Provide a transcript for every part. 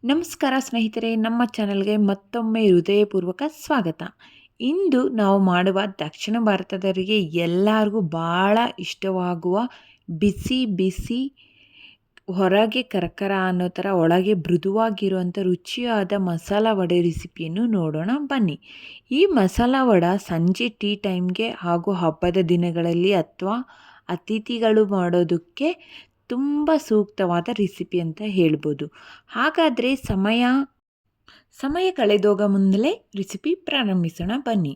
ನಮಸ್ಕಾರ ಸ್ನೇಹಿತರೆ, ನಮ್ಮ ಚಾನೆಲ್ಗೆ ಮತ್ತೊಮ್ಮೆ ಹೃದಯಪೂರ್ವಕ ಸ್ವಾಗತ. ಇಂದು ನಾವು ಮಾಡುವ ದಕ್ಷಿಣ ಭಾರತದವರಿಗೆ ಎಲ್ಲರಿಗೂ ಭಾಳ ಇಷ್ಟವಾಗುವ ಬಿಸಿ ಬಿಸಿ ಹೊರಗೆ ಕರಕರ ಅನ್ನೋ ಥರ ಒಳಗೆ ಮೃದುವಾಗಿರುವಂಥ ರುಚಿಯಾದ ಮಸಾಲ ವಡೆ ರೆಸಿಪಿಯನ್ನು ನೋಡೋಣ ಬನ್ನಿ. ಈ ಮಸಾಲ ವಡೆ ಸಂಜೆ ಟೀ ಟೈಮ್ಗೆ ಹಾಗೂ ಹಬ್ಬದ ದಿನಗಳಲ್ಲಿ ಅಥವಾ ಅತಿಥಿಗಳು ಮಾಡೋದಕ್ಕೆ ತುಂಬ ಸೂಕ್ತವಾದ ರೆಸಿಪಿ ಅಂತ ಹೇಳ್ಬೋದು. ಹಾಗಾದರೆ ಸಮಯ ಕಳೆದೋಗ ಮುನ್ನಲೇ ರೆಸಿಪಿ ಪ್ರಾರಂಭಿಸೋಣ ಬನ್ನಿ.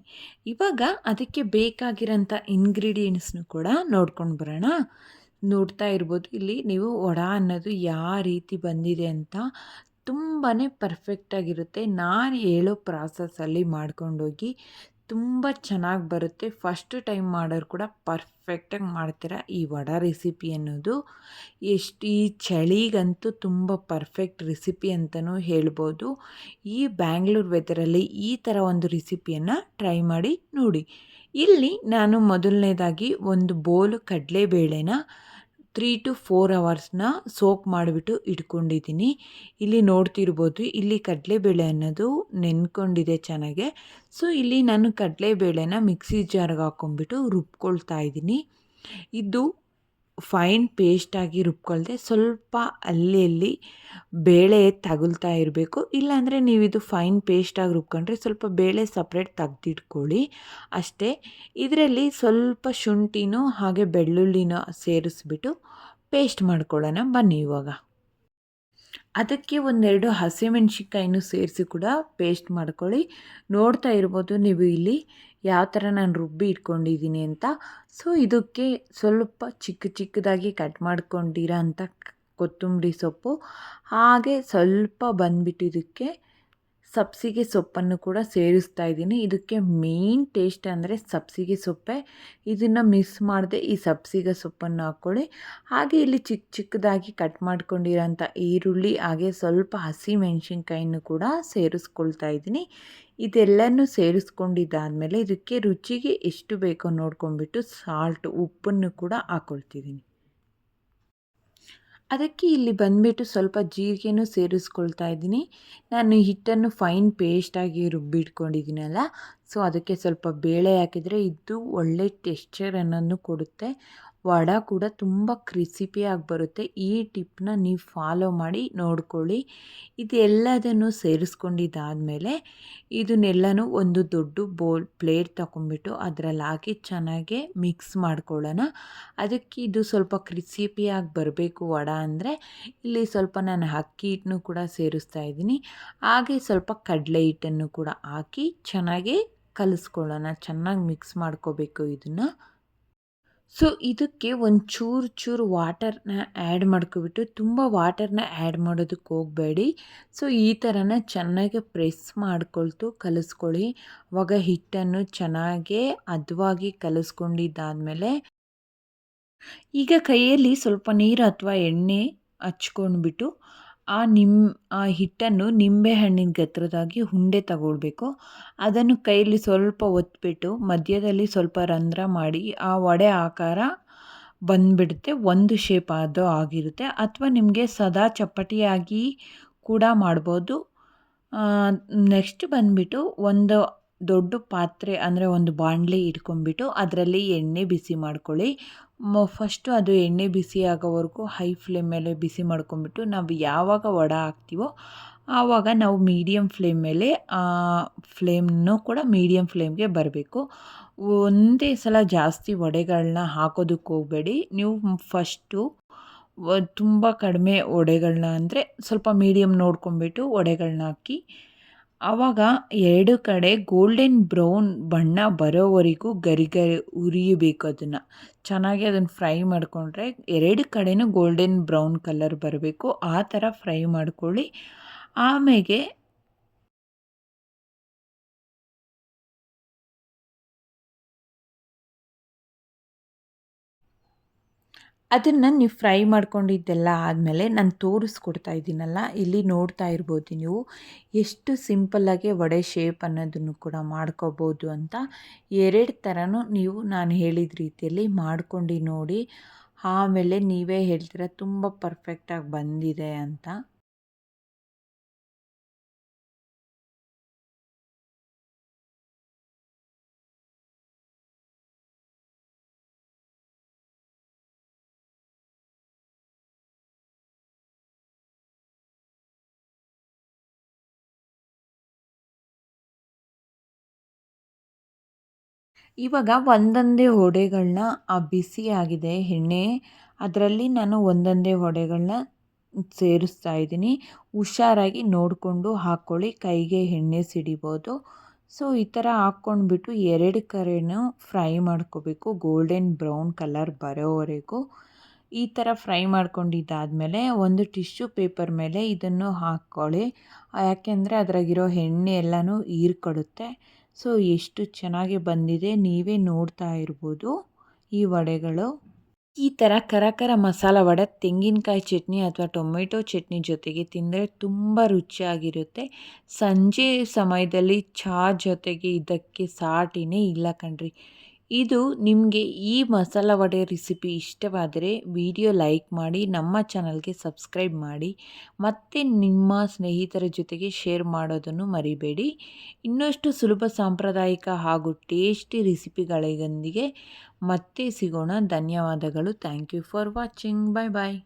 ಇವಾಗ ಅದಕ್ಕೆ ಬೇಕಾಗಿರೋಂಥ ಇಂಗ್ರೀಡಿಯೆಂಟ್ಸ್ನು ಕೂಡ ನೋಡ್ಕೊಂಡು ಬರೋಣ. ನೋಡ್ತಾ ಇರ್ಬೋದು ಇಲ್ಲಿ ನೀವು ವಡೆ ಅನ್ನೋದು ಯಾವ ರೀತಿ ಬಂದಿದೆ ಅಂತ. ತುಂಬಾ ಪರ್ಫೆಕ್ಟಾಗಿರುತ್ತೆ. ನಾನು ಹೇಳೋ ಪ್ರಾಸೆಸ್ಸಲ್ಲಿ ಮಾಡ್ಕೊಂಡೋಗಿ ತುಂಬ ಚೆನ್ನಾಗಿ ಬರುತ್ತೆ. ಫಸ್ಟ್ ಟೈಮ್ ಮಾಡೋರು ಕೂಡ ಪರ್ಫೆಕ್ಟಾಗಿ ಮಾಡ್ತೀರಾ ಈ ವಡೆ ರೆಸಿಪಿ ಅನ್ನೋದು. ಈ ಚಳಿಗಂತೂ ತುಂಬ ಪರ್ಫೆಕ್ಟ್ ರೆಸಿಪಿ ಅಂತಲೂ ಹೇಳ್ಬೋದು. ಈ ಬ್ಯಾಂಗ್ಳೂರು ವೆದರಲ್ಲಿ ಈ ಥರ ಒಂದು ರೆಸಿಪಿಯನ್ನು ಟ್ರೈ ಮಾಡಿ ನೋಡಿ. ಇಲ್ಲಿ ನಾನು ಮೊದಲನೇದಾಗಿ ಒಂದು ಬೌಲ್ ಕಡಲೆಬೇಳೆನ 3 to 4 ಅವರ್ಸ್ನ ಸೋಕ್ ಮಾಡಿಬಿಟ್ಟು ಇಟ್ಕೊಂಡಿದ್ದೀನಿ. ಇಲ್ಲಿ ನೋಡ್ತಿರ್ಬೋದು, ಇಲ್ಲಿ ಕಡಲೆಬೇಳೆ ಅನ್ನೋದು ನೆನ್ಕೊಂಡಿದೆ ಚೆನ್ನಾಗೆ. ಸೊ ಇಲ್ಲಿ ನಾನು ಕಡಲೆಬೇಳೆನ ಮಿಕ್ಸಿ ಜಾರ್ಗೆ ಹಾಕ್ಕೊಂಬಿಟ್ಟು ರುಬ್ಕೊಳ್ತಾ ಇದ್ದೀನಿ. ಇದು ಫೈನ್ ಪೇಸ್ಟಾಗಿ ರುಬ್ಕೊಳ್ದೆ ಸ್ವಲ್ಪ ಅಲ್ಲಿ ಬೇಳೆ ತಗುಲ್ತಾ ಇರಬೇಕು. ಇಲ್ಲಾಂದರೆ ನೀವಿದು ಫೈನ್ ಪೇಸ್ಟಾಗಿ ರುಬ್ಕೊಂಡ್ರೆ ಸ್ವಲ್ಪ ಬೇಳೆ ಸಪ್ರೇಟ್ ತೆಗ್ದಿಟ್ಕೊಳ್ಳಿ ಅಷ್ಟೇ. ಇದರಲ್ಲಿ ಸ್ವಲ್ಪ ಶುಂಠಿನೂ ಹಾಗೆ ಬೆಳ್ಳುಳ್ಳಿನ ಸೇರಿಸ್ಬಿಟ್ಟು ಪೇಸ್ಟ್ ಮಾಡ್ಕೊಳ್ಳೋಣ ಬನ್ನಿ. ಇವಾಗ ಅದಕ್ಕೆ ಒಂದೆರಡು ಹಸಿಮೆಣ್ಸಿನ್ಕಾಯಿನೂ ಸೇರಿಸಿ ಕೂಡ ಪೇಸ್ಟ್ ಮಾಡ್ಕೊಳ್ಳಿ. ನೋಡ್ತಾ ಇರ್ಬೋದು ನೀವು ಇಲ್ಲಿ ಯಾವ ಥರ ನಾನು ರುಬ್ಬಿ ಇಟ್ಕೊಂಡಿದ್ದೀನಿ ಅಂತ. ಸೊ ಇದಕ್ಕೆ ಸ್ವಲ್ಪ ಚಿಕ್ಕದಾಗಿ ಕಟ್ ಮಾಡ್ಕೊಂಡಿರೋ ಅಂಥ ಕೊತ್ತಂಬರಿ ಸೊಪ್ಪು, ಹಾಗೆ ಸ್ವಲ್ಪ ಬಂದ್ಬಿಟ್ಟು ಇದಕ್ಕೆ ಸಬ್ಸಿಗೆ ಸೊಪ್ಪನ್ನು ಕೂಡ ಸೇರಿಸ್ತಾ ಇದ್ದೀನಿ. ಇದಕ್ಕೆ ಮೇನ್ ಟೇಸ್ಟ್ ಅಂದರೆ ಸಬ್ಸಿಗೆ ಸೊಪ್ಪೆ. ಇದನ್ನು ಮಿಸ್ ಮಾಡದೆ ಈ ಸಬ್ಸಿಗೆ ಸೊಪ್ಪನ್ನು ಹಾಕ್ಕೊಳ್ಳಿ. ಹಾಗೆ ಇಲ್ಲಿ ಚಿಕ್ಕದಾಗಿ ಕಟ್ ಮಾಡ್ಕೊಂಡಿರೋಂಥ ಈರುಳ್ಳಿ ಹಾಗೆ ಸ್ವಲ್ಪ ಹಸಿ ಮೆಣಸಿನ್ಕಾಯಿನೂ ಕೂಡ ಸೇರಿಸ್ಕೊಳ್ತಾ ಇದ್ದೀನಿ. ಇದೆಲ್ಲನೂ ಸೇರಿಸ್ಕೊಂಡಿದ್ದಾದಮೇಲೆ ಇದಕ್ಕೆ ರುಚಿಗೆ ಎಷ್ಟು ಬೇಕೋ ನೋಡ್ಕೊಂಡ್ಬಿಟ್ಟು ಉಪ್ಪನ್ನು ಕೂಡ ಹಾಕ್ಕೊಳ್ತಿದ್ದೀನಿ. ಅದಕ್ಕೆ ಇಲ್ಲಿ ಬಂದುಬಿಟ್ಟು ಸ್ವಲ್ಪ ಜೀರಿಗೆನೂ ಸೇರಿಸ್ಕೊಳ್ತಾ ಇದ್ದೀನಿ. ನಾನು ಹಿಟ್ಟನ್ನು ಫೈನ್ ಪೇಸ್ಟಾಗಿ ರುಬ್ಬಿಟ್ಕೊಂಡಿದ್ದೀನಲ್ಲ, ಸೊ ಅದಕ್ಕೆ ಸ್ವಲ್ಪ ಬೇಳೆ ಹಾಕಿದರೆ ಇದು ಒಳ್ಳೆ ಟೆಕ್ಸ್ಚರ್ ಅನ್ನೋದನ್ನು ಕೊಡುತ್ತೆ. ವಡೆ ಕೂಡ ತುಂಬ ಕ್ರಿಸಿಪಿಯಾಗಿ ಬರುತ್ತೆ. ಈ ಟಿಪ್ನ ನೀವು ಫಾಲೋ ಮಾಡಿ ನೋಡ್ಕೊಳ್ಳಿ. ಇದೆಲ್ಲದನ್ನು ಸೇರಿಸ್ಕೊಂಡಿದ್ದಾದಮೇಲೆ ಇದನ್ನೆಲ್ಲನೂ ಒಂದು ದೊಡ್ಡ ಪ್ಲೇಟ್ ತಗೊಂಡ್ಬಿಟ್ಟು ಅದರಲ್ಲಿ ಹಾಕಿ ಚೆನ್ನಾಗಿ ಮಿಕ್ಸ್ ಮಾಡ್ಕೊಳ್ಳೋಣ. ಅದಕ್ಕೆ ಇದು ಸ್ವಲ್ಪ ಕ್ರಿಸಿಪಿಯಾಗಿ ಬರಬೇಕು ವಡೆ ಅಂದರೆ ಇಲ್ಲಿ ಸ್ವಲ್ಪ ನಾನು ಅಕ್ಕಿ ಹಿಟ್ಟನ್ನು ಕೂಡ ಸೇರಿಸ್ತಾ ಇದ್ದೀನಿ. ಹಾಗೆ ಸ್ವಲ್ಪ ಕಡಲೆ ಹಿಟ್ಟನ್ನು ಕೂಡ ಹಾಕಿ ಚೆನ್ನಾಗಿ ಕಲಿಸ್ಕೊಳ್ಳೋಣ. ಚೆನ್ನಾಗಿ ಮಿಕ್ಸ್ ಮಾಡ್ಕೋಬೇಕು ಇದನ್ನು. ಸೊ ಇದಕ್ಕೆ ಒಂದು ಚೂರು ವಾಟರ್ನ ಆ್ಯಡ್ ಮಾಡ್ಕೊಬಿಟ್ಟು, ತುಂಬ ವಾಟರ್ನ ಆ್ಯಡ್ ಮಾಡೋದಕ್ಕೆ ಹೋಗಬೇಡಿ. ಸೊ ಈ ಥರನ ಚೆನ್ನಾಗಿ ಪ್ರೆಸ್ ಮಾಡ್ಕೊಳ್ತು ಕಲಿಸ್ಕೊಳ್ಳಿ. ಆವಾಗ ಹಿಟ್ಟನ್ನು ಚೆನ್ನಾಗೇ ಹದವಾಗಿ ಕಲಿಸ್ಕೊಂಡಿದ್ದಾದಮೇಲೆ ಈಗ ಕೈಯಲ್ಲಿ ಸ್ವಲ್ಪ ನೀರು ಅಥವಾ ಎಣ್ಣೆ ಹಚ್ಕೊಂಡ್ಬಿಟ್ಟು ಆ ಹಿಟ್ಟನ್ನು ನಿಂಬೆಹಣ್ಣಿನ ಗಾತ್ರದಾಗಿ ಉಂಡೆ ತಗೊಳ್ಬೇಕು. ಅದನ್ನು ಕೈಯಲ್ಲಿ ಸ್ವಲ್ಪ ಒತ್ತಿಬಿಟ್ಟು ಮಧ್ಯದಲ್ಲಿ ಸ್ವಲ್ಪ ರಂಧ್ರ ಮಾಡಿ ಆ ವಡೆ ಆಕಾರ ಬಂದುಬಿಡುತ್ತೆ. ಒಂದು ಶೇಪ್ ಅದು ಆಗಿರುತ್ತೆ. ಅಥವಾ ನಿಮಗೆ ಸದಾ ಚಪ್ಪಟಿಯಾಗಿ ಕೂಡ ಮಾಡ್ಬೋದು. ನೆಕ್ಸ್ಟ್ ಬಂದುಬಿಟ್ಟು ಒಂದು ದೊಡ್ಡ ಪಾತ್ರೆ ಅಂದರೆ ಒಂದು ಬಾಣಲೆ ಇಟ್ಕೊಂಡ್ಬಿಟ್ಟು ಅದರಲ್ಲಿ ಎಣ್ಣೆ ಬಿಸಿ ಮಾಡ್ಕೊಳ್ಳಿ. ಫಸ್ಟು ಅದು ಎಣ್ಣೆ ಬಿಸಿ ಆಗೋವರೆಗೂ ಹೈ ಫ್ಲೇಮ್ ಮೇಲೆ ಬಿಸಿ ಮಾಡ್ಕೊಂಡ್ಬಿಟ್ಟು ನಾವು ಯಾವಾಗ ವಡೆ ಹಾಕ್ತೀವೋ ಆವಾಗ ನಾವು ಮೀಡಿಯಮ್ ಫ್ಲೇಮ್ ಮೇಲೆ ಫ್ಲೇಮ್ನೂ ಕೂಡ ಮೀಡಿಯಮ್ ಫ್ಲೇಮ್ಗೆ ಬರಬೇಕು. ಒಂದೇ ಸಲ ಜಾಸ್ತಿ ವಡೆಗಳನ್ನ ಹಾಕೋದಕ್ಕೆ ಹೋಗಬೇಡಿ. ನೀವು ಫಸ್ಟು ತುಂಬ ಕಡಿಮೆ ವಡೆಗಳನ್ನ ಅಂದರೆ ಸ್ವಲ್ಪ ಮೀಡಿಯಮ್ ನೋಡ್ಕೊಂಬಿಟ್ಟು ವಡೆಗಳನ್ನ ಹಾಕಿ, ಆವಾಗ ಎರಡು ಕಡೆ ಗೋಲ್ಡನ್ ಬ್ರೌನ್ ಬಣ್ಣ ಬರೋವರೆಗೂ ಗರಿ ಉರಿಯಬೇಕು. ಅದನ್ನು ಚೆನ್ನಾಗಿ ಅದನ್ನು ಫ್ರೈ ಮಾಡಿಕೊಂಡ್ರೆ ಎರಡು ಕಡೆನೂ ಗೋಲ್ಡನ್ ಬ್ರೌನ್ ಕಲರ್ ಬರಬೇಕು. ಆ ಥರ ಫ್ರೈ ಮಾಡ್ಕೊಳ್ಳಿ. ಆಮೇಲೆ ಅದನ್ನು ನೀವು ಫ್ರೈ ಮಾಡ್ಕೊಂಡಿದ್ದೆಲ್ಲ ಆದಮೇಲೆ ನಾನು ತೋರಿಸ್ಕೊಡ್ತಾ ಇದ್ದೀನಲ್ಲ, ಇಲ್ಲಿ ನೋಡ್ತಾ ಇರ್ಬೋದು ನೀವು ಎಷ್ಟು ಸಿಂಪಲ್ಲಾಗಿ ವಡೆ ಶೇಪ್ ಅನ್ನೋದನ್ನು ಕೂಡ ಮಾಡ್ಕೋಬೋದು ಅಂತ. ಎರಡು ಥರನೂ ನೀವು ನಾನು ಹೇಳಿದ ರೀತಿಯಲ್ಲಿ ಮಾಡ್ಕೊಂಡು ನೋಡಿ. ಆಮೇಲೆ ನೀವೇ ಹೇಳ್ತೀರ ತುಂಬ ಪರ್ಫೆಕ್ಟಾಗಿ ಬಂದಿದೆ ಅಂತ. ಇವಾಗ ಒಂದೊಂದೇ ವಡೆಗಳನ್ನ ಬಿಸಿಯಾಗಿದೆ ಎಣ್ಣೆ, ಅದರಲ್ಲಿ ನಾನು ಒಂದೊಂದೇ ವಡೆಗಳನ್ನ ಸೇರಿಸ್ತಾ ಇದ್ದೀನಿ. ಹುಷಾರಾಗಿ ನೋಡಿಕೊಂಡು ಹಾಕ್ಕೊಳ್ಳಿ, ಕೈಗೆ ಎಣ್ಣೆ ಸಿಡಿಬೋದು. ಸೊ ಈ ಥರ ಹಾಕ್ಕೊಂಡ್ಬಿಟ್ಟು ಎರಡು ಕಡೆನೂ ಫ್ರೈ ಮಾಡ್ಕೋಬೇಕು, ಗೋಲ್ಡನ್ ಬ್ರೌನ್ ಕಲರ್ ಬರೋವರೆಗೂ. ಈ ಥರ ಫ್ರೈ ಮಾಡ್ಕೊಂಡಿದ್ದಾದಮೇಲೆ ಒಂದು ಟಿಶ್ಯೂ ಪೇಪರ್ ಮೇಲೆ ಇದನ್ನು ಹಾಕ್ಕೊಳ್ಳಿ, ಯಾಕೆಂದರೆ ಅದ್ರಾಗಿರೋ ಎಣ್ಣೆ ಎಲ್ಲನೂ ಹೀರ್ಕೊಳ್ಳುತ್ತೆ. ಸೊ ಎಷ್ಟು ಚೆನ್ನಾಗಿ ಬಂದಿದೆ ನೀವೇ ನೋಡ್ತಾ ಇರ್ಬೋದು ಈ ವಡೆಗಳು. ಈ ಥರ ಕರ ಮಸಾಲ ವಡೆ ತೆಂಗಿನಕಾಯಿ ಚಟ್ನಿ ಅಥವಾ ಟೊಮೆಟೊ ಚಟ್ನಿ ಜೊತೆಗೆ ತಿಂದರೆ ತುಂಬ ರುಚಿಯಾಗಿರುತ್ತೆ. ಸಂಜೆ ಸಮಯದಲ್ಲಿ ಚಹಾ ಜೊತೆಗೆ ಇದಕ್ಕೆ ಸಾಟಿನೇ ಇಲ್ಲ ಕಣ್ರಿ. ಇದು ನಿಮಗೆ ಈ ಮಸಾಲ ವಡೆ ರೆಸಿಪಿ ಇಷ್ಟವಾದರೆ ವಿಡಿಯೋ ಲೈಕ್ ಮಾಡಿ, ನಮ್ಮ ಚಾನಲ್ಗೆ ಸಬ್ಸ್ಕ್ರೈಬ್ ಮಾಡಿ, ಮತ್ತು ನಿಮ್ಮ ಸ್ನೇಹಿತರ ಜೊತೆಗೆ ಶೇರ್ ಮಾಡೋದನ್ನು ಮರಿಬೇಡಿ. ಇನ್ನಷ್ಟು ಸುಲಭ, ಸಾಂಪ್ರದಾಯಿಕ ಹಾಗೂ ಟೇಸ್ಟಿ ರೆಸಿಪಿಗಳೊಂದಿಗೆ ಮತ್ತೆ ಸಿಗೋಣ. ಧನ್ಯವಾದಗಳು. Thank you for watching. Bye bye.